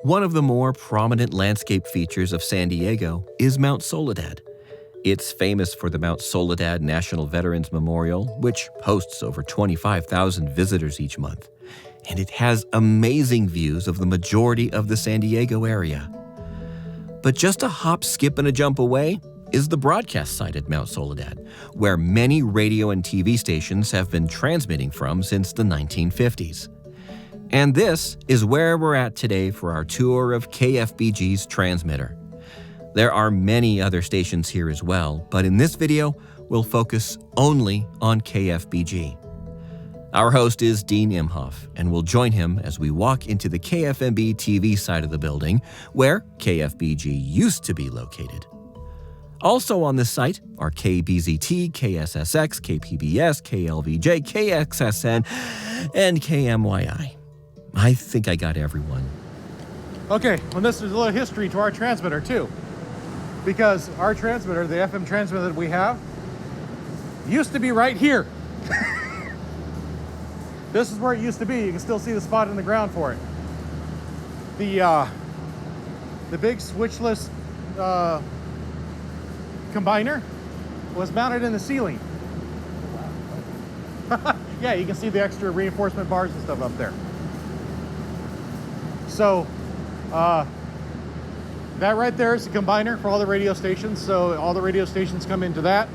One of the more prominent landscape features of San Diego is Mount Soledad. It's famous for the Mount Soledad National Veterans Memorial, which hosts over 25,000 visitors each month. And it has amazing views of the majority of the San Diego area. But just a hop, skip, and a jump away is the broadcast site at Mount Soledad, where many radio and TV stations have been transmitting from since the 1950s. And this is where we're at today for our tour of KFBG's transmitter. There are many other stations here as well, but in this video, we'll focus only on KFBG. Our host is Dean Imhoff, and we'll join him as we walk into the KFMB TV side of the building, where KFBG used to be located. Also on this site are KBZT, KSSX, KPBS, KLVJ, KXSN, and KMYI. I think I got everyone. Okay, well, this is a little history to our transmitter too, because our transmitter, the FM transmitter that we have, used to be right here. This is where it used to be. You can still see the spot in the ground for it. The big switchless combiner was mounted in the ceiling. Yeah, you can see the extra reinforcement bars and stuff up there. So that right there is the combiner for all the radio stations. So all the radio stations come into that,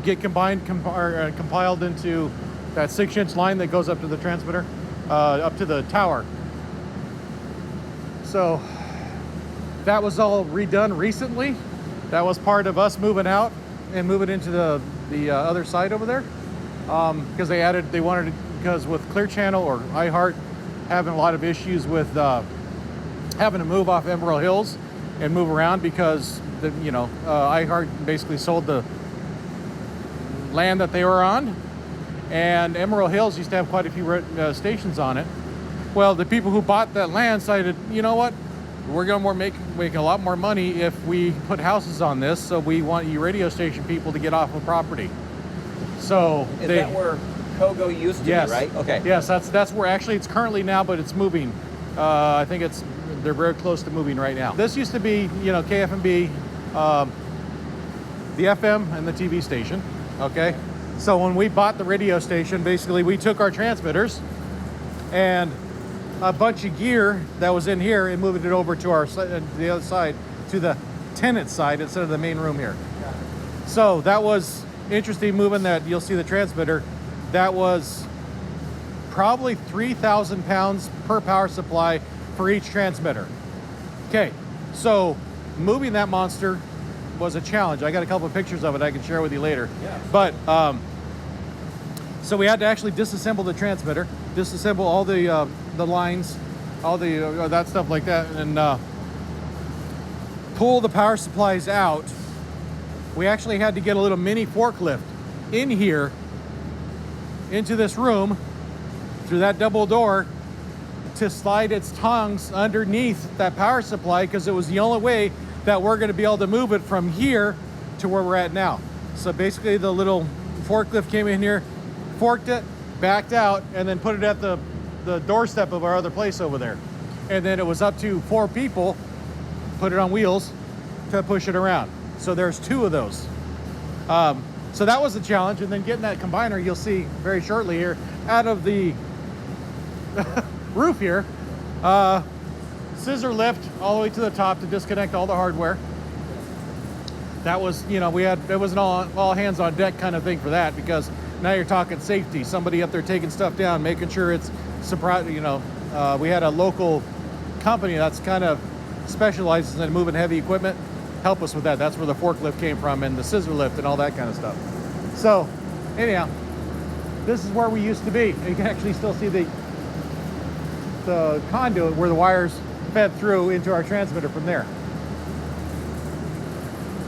get compiled into that 6-inch line that goes up to the transmitter, up to the tower. So that was all redone recently. That was part of us moving out and moving into the other side over there, because because with Clear Channel or iHeart having a lot of issues with having to move off Emerald Hills and move around because iHeart basically sold the land that they were on, and Emerald Hills used to have quite a few stations on it. Well, the people who bought that land decided, you know what, we're going to make a lot more money if we put houses on this, so we want you radio station people to get off of property. So is that where Kogo used to be, right? Okay. Yes, that's where actually it's currently now, but it's moving. I think they're very close to moving right now. This used to be, KFMB, the FM and the TV station, okay? So when we bought the radio station, basically we took our transmitters and a bunch of gear that was in here and moved it over to the other side, to the tenant side instead of the main room here. So that was interesting moving that. You'll see the transmitter. That was probably 3,000 pounds per power supply for each transmitter. Okay, so moving that monster was a challenge. I got a couple of pictures of it I can share with you later. Yeah. But so we had to actually disassemble the transmitter, disassemble all the lines, all the that stuff like that, and pull the power supplies out. We actually had to get a little mini forklift in here into this room through that double door to slide its tongues underneath that power supply, because it was the only way that we're going to be able to move it from here to where we're at now. So basically the little forklift came in here, forked it, backed out, and then put it at the doorstep of our other place over there. And then it was up to 4 people, put it on wheels to push it around. So there's 2 of those. So that was a challenge. And then getting that combiner, you'll see very shortly here, out of the roof here, scissor lift all the way to the top to disconnect all the hardware. That was, it was an all hands on deck kind of thing for that, because now you're talking safety. Somebody up there taking stuff down, making sure it's surprised. We had a local company that's kind of specializes in moving heavy equipment. Help us with that. That's where the forklift came from, and the scissor lift and all that kind of stuff. So anyhow, this is where we used to be. And you can actually still see the conduit where the wires fed through into our transmitter from there.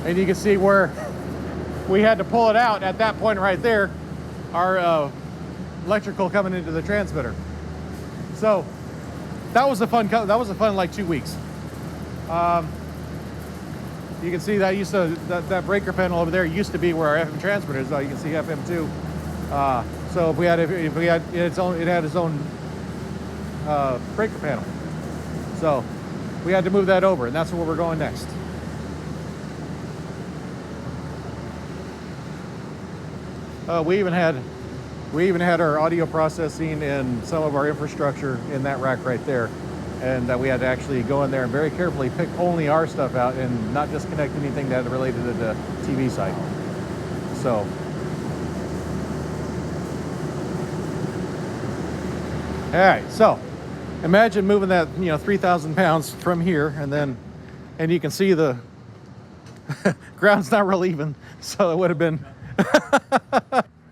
And you can see where we had to pull it out at that point right there, our electrical coming into the transmitter. So that was a fun like 2 weeks. You can see that breaker panel over there used to be where our FM transmitter is. Now you can see FM2. So it had its own breaker panel. So we had to move that over, and that's where we're going next. We even had our audio processing and some of our infrastructure in that rack right there, and that we had to actually go in there and very carefully pick only our stuff out and not disconnect anything that related to the TV side. So all right, so imagine moving that 3,000 pounds from here, and you can see the ground's not real even, so it would have been.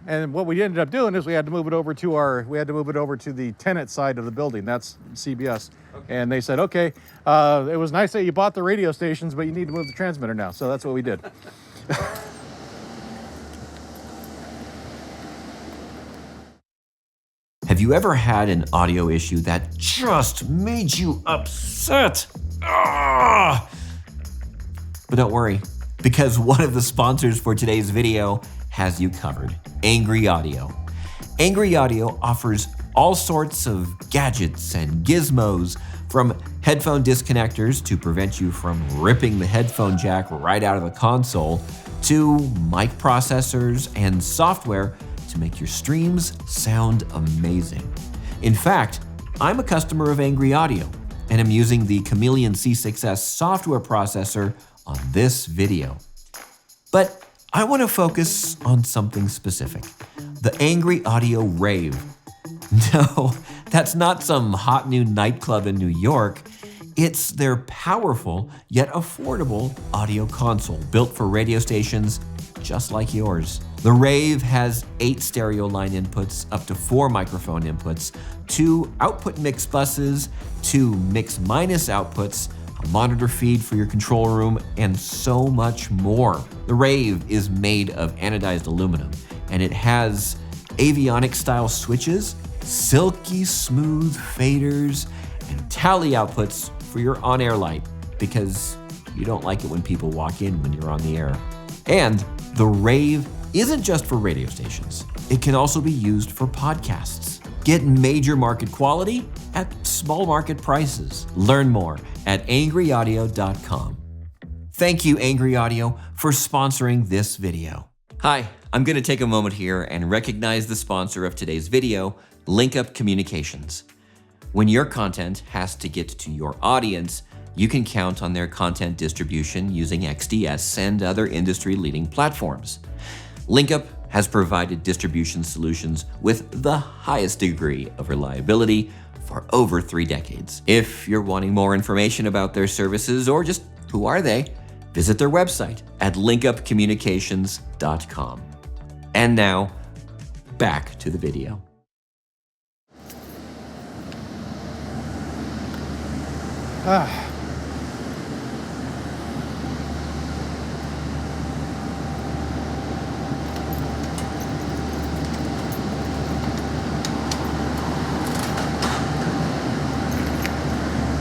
And what we ended up doing is we had to move it over to the tenant side of the building. That's CBS. Okay. And they said, okay, it was nice that you bought the radio stations, but you need to move the transmitter now. So that's what we did. Have you ever had an audio issue that just made you upset? Ah! But don't worry, because one of the sponsors for today's video has you covered, Angry Audio. Angry Audio offers all sorts of gadgets and gizmos, from headphone disconnectors to prevent you from ripping the headphone jack right out of the console, to mic processors and software to make your streams sound amazing. In fact, I'm a customer of Angry Audio, and I'm using the Chameleon C6S software processor on this video. But I want to focus on something specific, the Angry Audio Rave. No, that's not some hot new nightclub in New York. It's their powerful yet affordable audio console built for radio stations just like yours. The Rave has 8 stereo line inputs, up to 4 microphone inputs, 2 output mix buses, 2 mix minus outputs, a monitor feed for your control room, and so much more. The Rave is made of anodized aluminum, and it has avionic style switches, silky smooth faders, and tally outputs for your on-air light, because you don't like it when people walk in when you're on the air. And the Rave isn't just for radio stations. It can also be used for podcasts. Get major market quality at small market prices. Learn more at angryaudio.com. Thank you, Angry Audio, for sponsoring this video. Hi, I'm going to take a moment here and recognize the sponsor of today's video, LinkUp Communications. When your content has to get to your audience, you can count on their content distribution using XDS and other industry-leading platforms. LinkUp has provided distribution solutions with the highest degree of reliability for over 3 decades. If you're wanting more information about their services or just who are they, visit their website at linkupcommunications.com. And now, back to the video.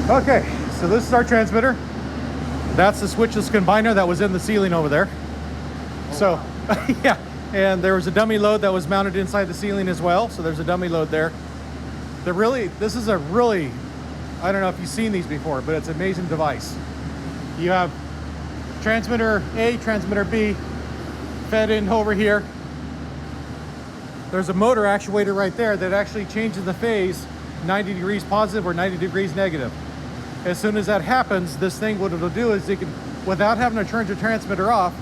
Okay, so this is our transmitter. That's the switchless combiner that was in the ceiling over there. So, yeah, and there was a dummy load that was mounted inside the ceiling as well. So there's a dummy load there. This is a really, I don't know if you've seen these before, but it's an amazing device. You have transmitter A, transmitter B, fed in over here. There's a motor actuator right there that actually changes the phase 90 degrees positive or 90 degrees negative. As soon as that happens, this thing, what it'll do is it can, without having to turn the transmitter off,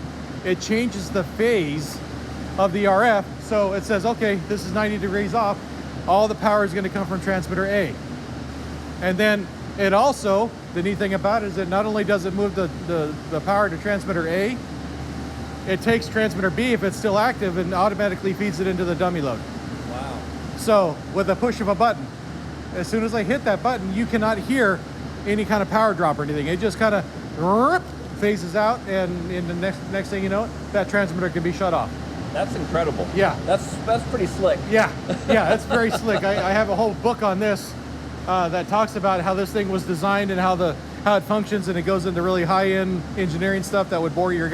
it changes the phase of the RF. So it says, okay, this is 90 degrees off. All the power is going to come from transmitter A. And then it also, the neat thing about it is that not only does it move the power to transmitter A, it takes transmitter B if it's still active and automatically feeds it into the dummy load. Wow. So with a push of a button, as soon as I hit that button, you cannot hear any kind of power drop or anything. It just kind of phases out, and in the next thing you know, that transmitter can be shut off. That's incredible. Yeah. That's pretty slick. Yeah, it's very slick. I have a whole book on this that talks about how this thing was designed and how it functions, and it goes into really high-end engineering stuff that would bore your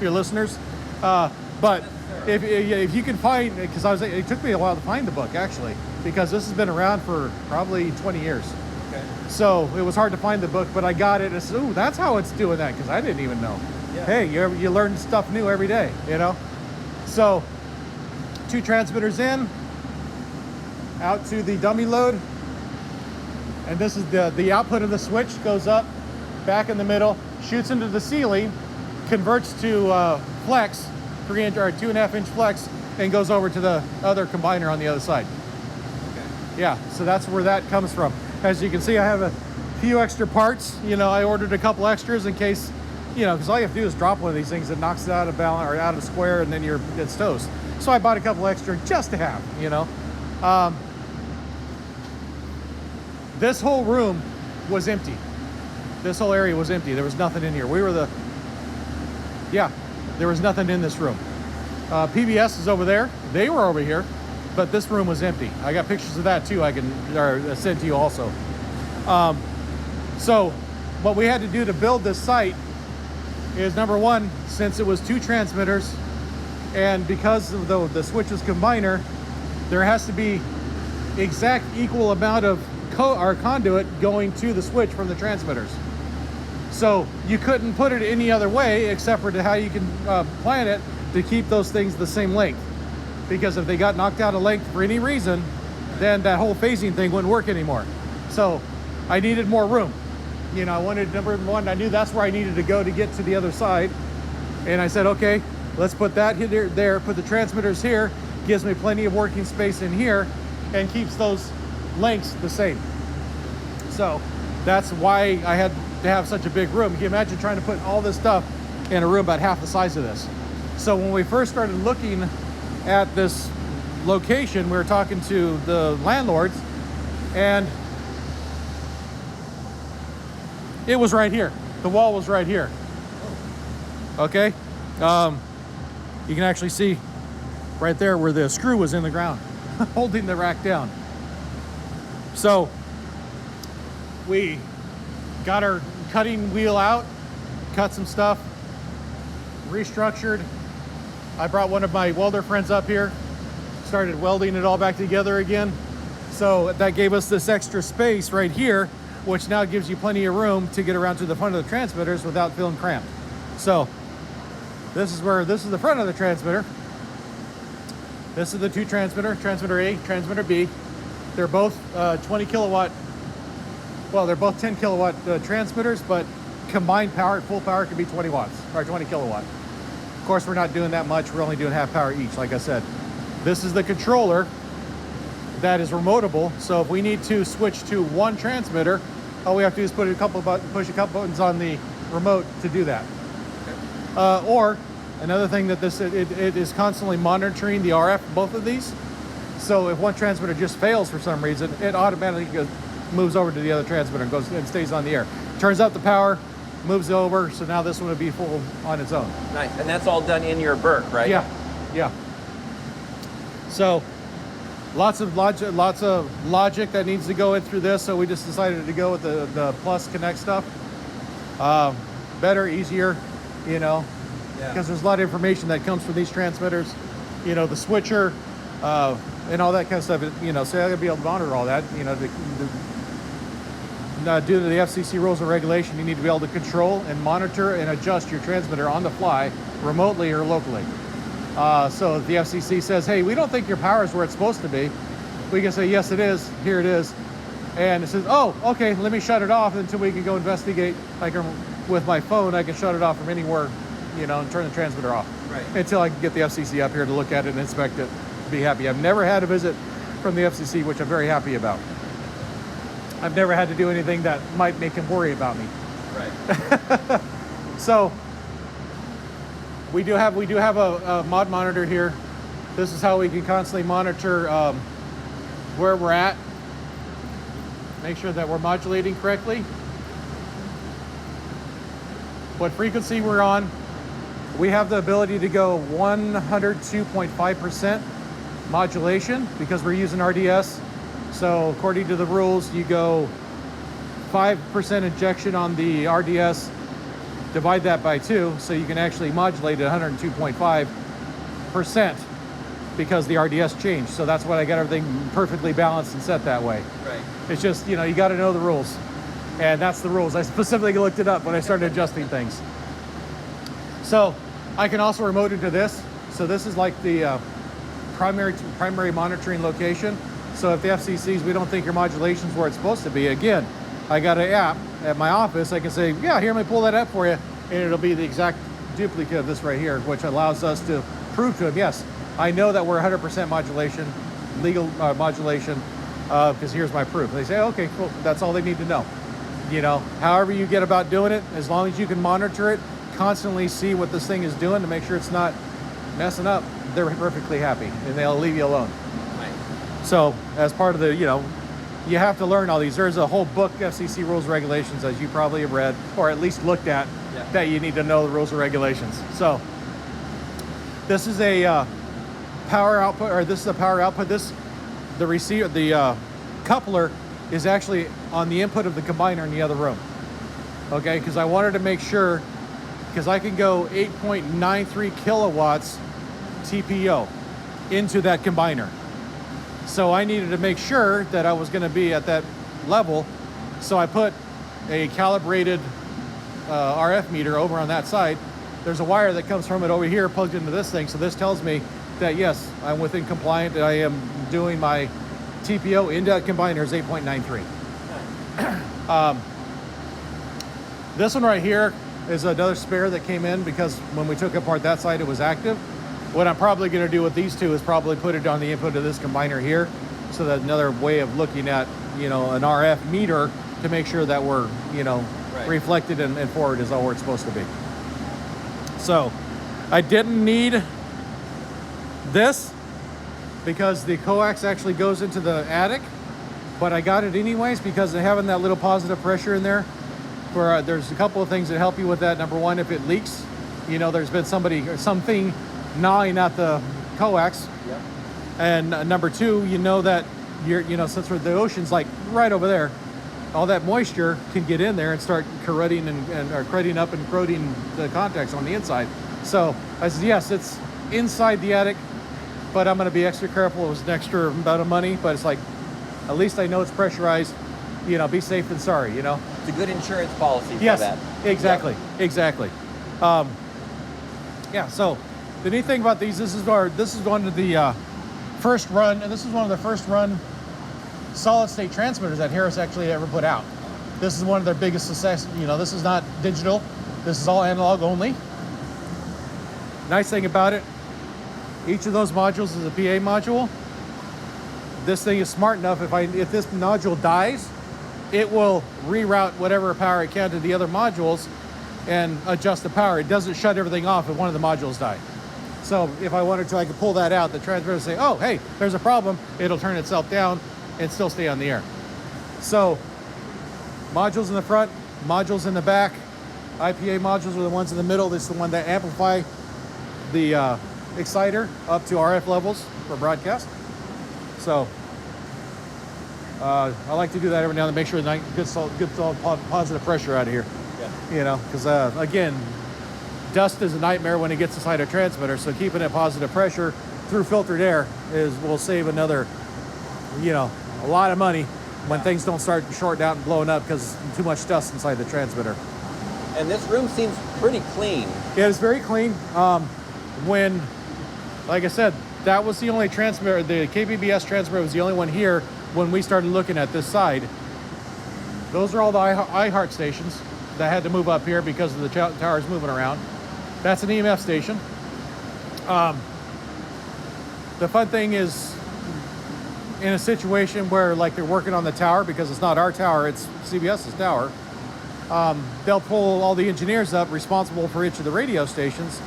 listeners. But if you can find, because it took me a while to find the book actually, because this has been around for probably 20 years. Okay. So it was hard to find the book, but I got it. I said, ooh, that's how it's doing that, because I didn't even know. Yeah. Hey, you learn stuff new every day, you know? So 2 transmitters in, out to the dummy load. And this is the output of the switch, goes up, back in the middle, shoots into the ceiling, converts to flex, 3-inch or 2.5-inch flex, and goes over to the other combiner on the other side. Okay. Yeah, so that's where that comes from. As you can see, I have a few extra parts. You know, I ordered a couple extras in case, you know, because all you have to do is drop one of these things, it knocks it out of balance or out of square, and then it's toast. So I bought a couple extra just to have, you know. This whole room was empty. This whole area was empty. There was nothing in here. There was nothing in this room. PBS is over there. They were over here, but this room was empty. I got pictures of that too. I can send to you also. So what we had to do to build this site is, number one, since it was 2 transmitters, and because of the switches combiner, there has to be exact equal amount of conduit going to the switch from the transmitters. So you couldn't put it any other way except for how you can plan it to keep those things the same length. Because if they got knocked out of length for any reason, then that whole phasing thing wouldn't work anymore. So I needed more room. You know, I wanted, number one, I knew that's where I needed to go to get to the other side. And I said, okay, let's put that here, there, put the transmitters here, gives me plenty of working space in here, and keeps those lengths the same. So that's why I had to have such a big room. Can you imagine trying to put all this stuff in a room about half the size of this? So when we first started looking at this location, we were talking to the landlords, and it was right here. The wall was right here. Okay? You can actually see right there where the screw was in the ground, holding the rack down. So we got our cutting wheel out, cut some stuff, restructured. I brought one of my welder friends up here, started welding it all back together again. So that gave us this extra space right here, which now gives you plenty of room to get around to the front of the transmitters without feeling cramped. So this is the front of the transmitter. This is the 2 transmitter A, transmitter B. They're both 20 kilowatt. Well, they're both 10 kilowatt transmitters, but combined power at full power can be 20 watts or 20 kilowatt. Of course, we're not doing that much. We're only doing half power each, like I said. This is the controller that is remoteable. So if we need to switch to one transmitter, all we have to do is push a couple buttons on the remote to do that. Or another thing that it is constantly monitoring the RF, both of these. So if one transmitter just fails for some reason, it automatically moves over to the other transmitter and goes and stays on the air. Turns out the power, moves over, so now this one would be full on its own. Nice, and that's all done in your Burke, right? Yeah. So lots of logic that needs to go in through this. So we just decided to go with the Plus Connect stuff. Better, easier, you know, because there's a lot of information that comes from these transmitters. You know, the switcher and all that kind of stuff. You know, so I gotta be able to monitor all that. You know, due to the FCC rules and regulation, you need to be able to control and monitor and adjust your transmitter on the fly, remotely or locally. So if the FCC says, hey, we don't think your power is where it's supposed to be, we can say, yes, it is. Here it is. And it says, oh, okay, let me shut it off until we can go investigate. With my phone, I can shut it off from anywhere, you know, and turn the transmitter off. Right. Until I can get the FCC up here to look at it and inspect it, be happy. I've never had a visit from the FCC, which I'm very happy about. I've never had to do anything that might make him worry about me. Right. So we do have a mod monitor here. This is how we can constantly monitor where we're at. Make sure that we're modulating correctly. What frequency we're on. We have the ability to go 102.5% modulation because we're using RDS. So according to the rules, you go 5% injection on the RDS, divide that by 2, so you can actually modulate at 102.5% because the RDS changed. So that's why I got everything perfectly balanced and set that way. Right. It's just, you know, you got to know the rules. And that's the rules. I specifically looked it up when I started adjusting things. So I can also remote into this. So this is like the primary monitoring location. So if the FCCs, we don't think your modulation's where it's supposed to be, again, I got an app at my office. I can say, yeah, here, let me pull that up for you. And it'll be the exact duplicate of this right here, which allows us to prove to him, yes, I know that we're 100% modulation, legal modulation, because here's my proof. They say, okay, cool, that's all they need to know. You know, however you get about doing it, as long as you can monitor it, constantly see what this thing is doing to make sure it's not messing up, they're perfectly happy and they'll leave you alone. Right. So as part of the, you know, you have to learn all these. There's a whole book, FCC rules and regulations, as you probably have read or at least looked at, that you need to know the rules and regulations. So this is a power output, or this is a power output. The receiver, the coupler is actually on the input of the combiner in the other room. Okay, because I wanted to make sure, because I can go 8.93 kilowatts TPO into that combiner. So I needed to make sure that I was going to be at that level. So I put a calibrated RF meter over on that side. There's a wire that comes from it over here plugged into this thing. So this tells me that yes, I'm within compliant. I am doing my TPO into that combiner is 8.93. This one right here is another spare that came in because when we took apart that side, it was active. What I'm probably going to do with these two is probably put it on the input of this combiner here. So that's another way of looking at, you know, an RF meter to make sure that we're, you know, reflected and forward is all where it's supposed to be. So I didn't need this because the coax actually goes into the attic, but I got it anyways because of having that little positive pressure in there. Where there's a couple of things that help you with that. Number one, if it leaks, you know, there's been somebody or something gnawing at the coax. Yep. And number two, you know that you know, since the ocean's like right over there, all that moisture can get in there and start corroding or crudding up and corroding the contacts on the inside. So I said, yes, it's inside the attic, but I'm going to be extra careful. It was an extra amount of money, but it's like, at least I know it's pressurized. You know, be safe than sorry, you know. It's a good insurance policy for yes, that. Exactly, exactly. Yeah, so the neat thing about these, this is one of the first run, and this is one of the first run solid state transmitters that Harris actually ever put out. This is one of their biggest success. You know, this is not digital. This is all analog only. Nice thing about it, each of those modules is a PA module. This thing is smart enough, if this nodule dies, it will reroute whatever power it can to the other modules and adjust the power. It doesn't shut everything off if one of the modules die. So if I wanted to, I could pull that out. The transmitter will say, oh, hey, there's a problem. It'll turn itself down and still stay on the air. So modules in the front, modules in the back. IPA modules are the ones in the middle. This is the one that amplify the exciter up to RF levels for broadcast. So I like to do that every now and then, make sure that I get solid positive pressure out of here. Yeah. You know, because again, dust is a nightmare when it gets inside a transmitter. So keeping it positive pressure through filtered air will save another, you know, a lot of money when things don't start shorting out and blowing up because too much dust inside the transmitter. And this room seems pretty clean. Yeah, it's very clean. Like I said, that was the only transmitter, the KBBS transmitter was the only one here when we started looking at this side. Those are all the iHeart stations that had to move up here because of the towers moving around. That's an EMF station. The fun thing is, in a situation where like they're working on the tower, because it's not our tower, it's CBS's tower, they'll pull all the engineers up responsible for each of the radio stations.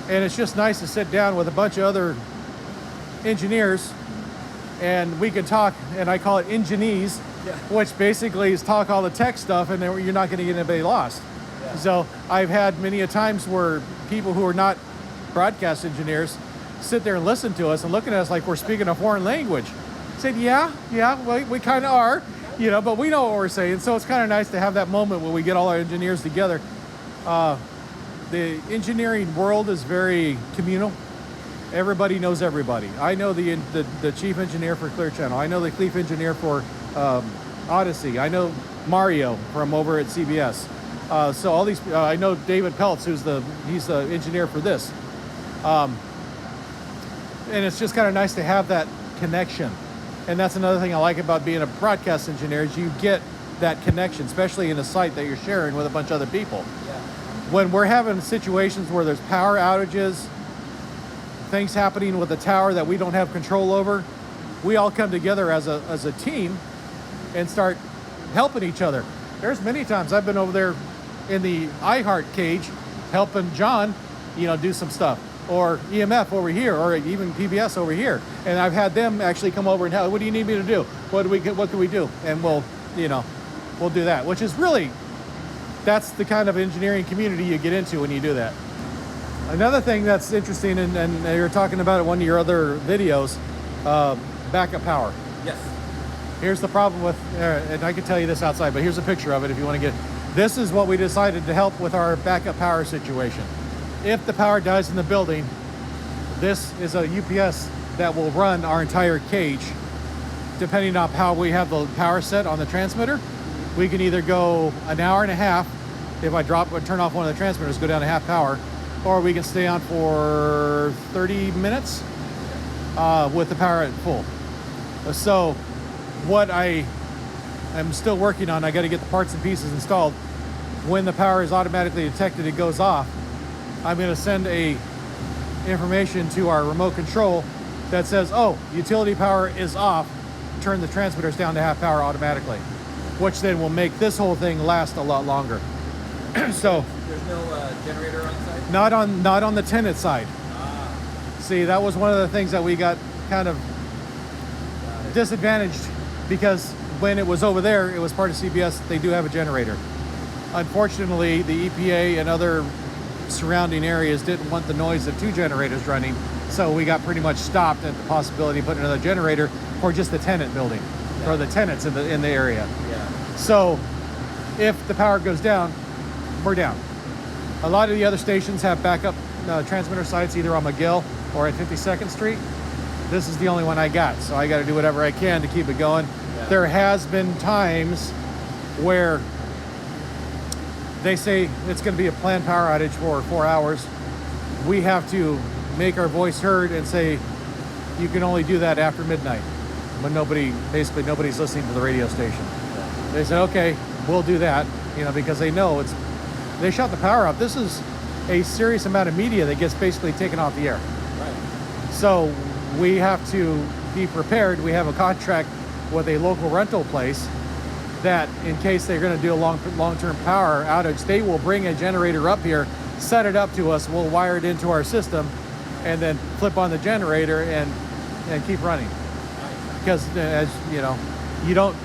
And it's just nice to sit down with a bunch of other engineers and we can talk, and I call it engineese, which basically is talk all the tech stuff and then you're not going to get anybody lost. Yeah. So I've had many a times where people who are not broadcast engineers sit there and listen to us and looking at us like we're speaking a foreign language. Said, yeah, we kind of are, you know, but we know what we're saying. So it's kind of nice to have that moment when we get all our engineers together. The engineering world is very communal. Everybody knows everybody. I know the chief engineer for Clear Channel. I know the chief engineer for Odyssey. I know Mario from over at CBS. So all these, I know David Peltz, he's the engineer for this. And it's just kind of nice to have that connection. And that's another thing I like about being a broadcast engineer is you get that connection, especially in a site that you're sharing with a bunch of other people. Yeah. When we're having situations where there's power outages, things happening with the tower that we don't have control over, we all come together as a team and start helping each other. There's many times I've been over there in the iHeart cage helping John, do some stuff, or EMF over here, or even PBS over here. And I've had them actually come over and help. What do you need me to do? What can we do? And we'll do that, which is really, that's the kind of engineering community you get into when you do that. Another thing that's interesting, and you were talking about it in one of your other videos, backup power. Yes. Here's the problem with, and I can tell you this outside, but here's a picture of it if you want to get. This is what we decided to help with our backup power situation. If the power dies in the building, this is a UPS that will run our entire cage. Depending on how we have the power set on the transmitter, we can either go an hour and a half, if I turn off one of the transmitters, go down to half power, or we can stay on for 30 minutes with the power at full. So what I am still working on, I got to get the parts and pieces installed. When the power is automatically detected, it goes off. I'm going to send a information to our remote control that says, oh, utility power is off, turn the transmitters down to half power automatically, which then will make this whole thing last a lot longer. So there's no generator on site? Not on the tenant side. See, that was one of the things that we got kind of disadvantaged, because when it was over there, it was part of CBS. They do have a generator. Unfortunately, the EPA and other surrounding areas didn't want the noise of two generators running, so we got pretty much stopped at the possibility of putting another generator for just the tenant building, or the tenants in the area. Yeah. So if the power goes down, we're down. A lot of the other stations have backup transmitter sites either on McGill or at 52nd Street. This is the only one I got, so I got to do whatever I can to keep it going. Yeah. There has been times where they say it's going to be a planned power outage for 4 hours. We have to make our voice heard and say, you can only do that after midnight, when nobody's listening to the radio station. Yeah. They said, okay, we'll do that, because they know they shut the power off. This is a serious amount of media that gets basically taken off the air. Right. So we have to be prepared. We have a contract with a local rental place that in case they're going to do a long-term power outage, they will bring a generator up here, set it up to us, we'll wire it into our system, and then flip on the generator and keep running. Because as you don't,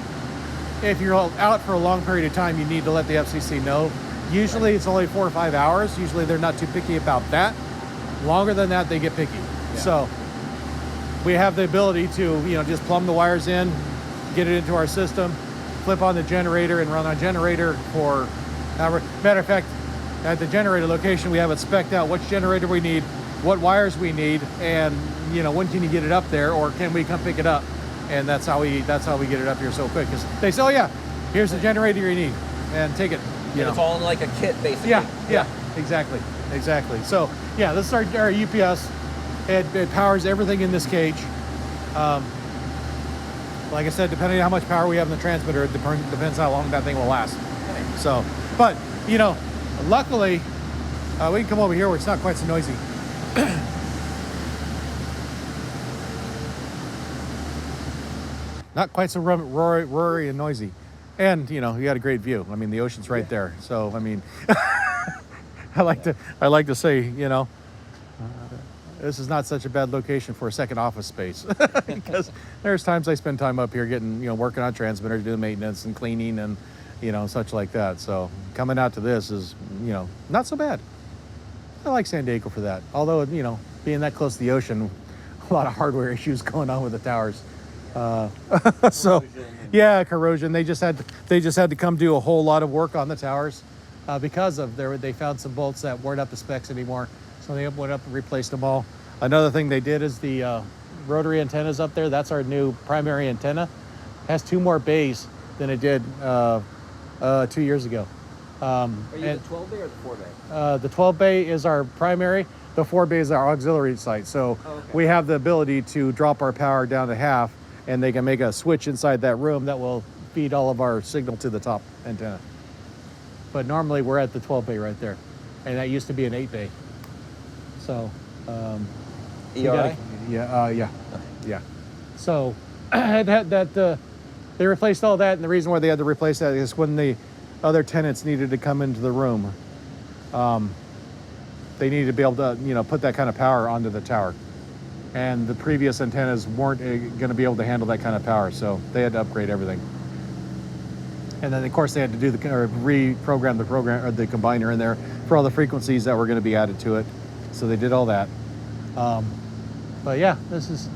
if you're out for a long period of time, you need to let the FCC know. Usually it's only 4 or 5 hours. Usually they're not too picky about that. Longer than that, they get picky. Yeah. So we have the ability to, just plumb the wires in, get it into our system, flip on the generator and run our generator for hour. Matter of fact, at the generator location, we have it spec'd out which generator we need, what wires we need, and when can you get it up there, or can we come pick it up? And that's how we get it up here so quick, because they say, oh yeah, here's the generator you need, and take it. It's all in like a kit, basically. Yeah, exactly. So yeah, this is our UPS. It powers everything in this cage. Like I said, depending on how much power we have in the transmitter, it depends how long that thing will last. Nice. So, but luckily, we can come over here where it's not quite so noisy. Not quite so roary and noisy. And, you got a great view. I mean, the ocean's right there. So, I mean, I like to say, this is not such a bad location for a second office space, because there's times I spend time up here getting, working on transmitters, doing maintenance and cleaning and, such like that. So coming out to this is, not so bad. I like San Diego for that. Although, being that close to the ocean, a lot of hardware issues going on with the towers. So yeah, corrosion. They just had to come do a whole lot of work on the towers because of they found some bolts that weren't up to specs anymore. So they went up and replaced them all. Another thing they did is the rotary antennas up there. That's our new primary antenna. It has 2 more bays than it did 2 years ago. Are you the 12 bay or the 4 bay? The 12 bay is our primary. The 4 bay is our auxiliary site. So we have the ability to drop our power down to half, and they can make a switch inside that room that will feed all of our signal to the top antenna. But normally we're at the 12 bay right there, and that used to be an 8 bay. So, ERI? Yeah. So they replaced all that, and the reason why they had to replace that is when the other tenants needed to come into the room, they needed to be able to, put that kind of power onto the tower. And the previous antennas weren't going to be able to handle that kind of power, so they had to upgrade everything. And then, of course, they had to reprogram the combiner in there for all the frequencies that were going to be added to it. So they did all that. But yeah, this is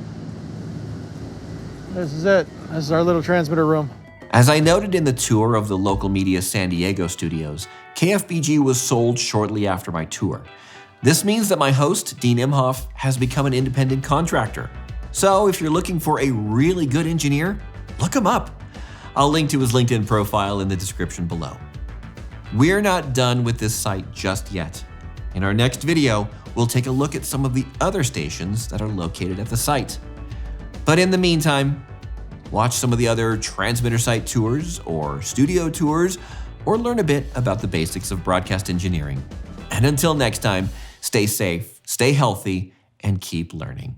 it. This is our little transmitter room. As I noted in the tour of the local media San Diego studios, KFBG was sold shortly after my tour. This means that my host, Dean Imhoff, has become an independent contractor. So if you're looking for a really good engineer, look him up. I'll link to his LinkedIn profile in the description below. We're not done with this site just yet. In our next video, we'll take a look at some of the other stations that are located at the site. But in the meantime, watch some of the other transmitter site tours or studio tours, or learn a bit about the basics of broadcast engineering. And until next time, stay safe, stay healthy, and keep learning.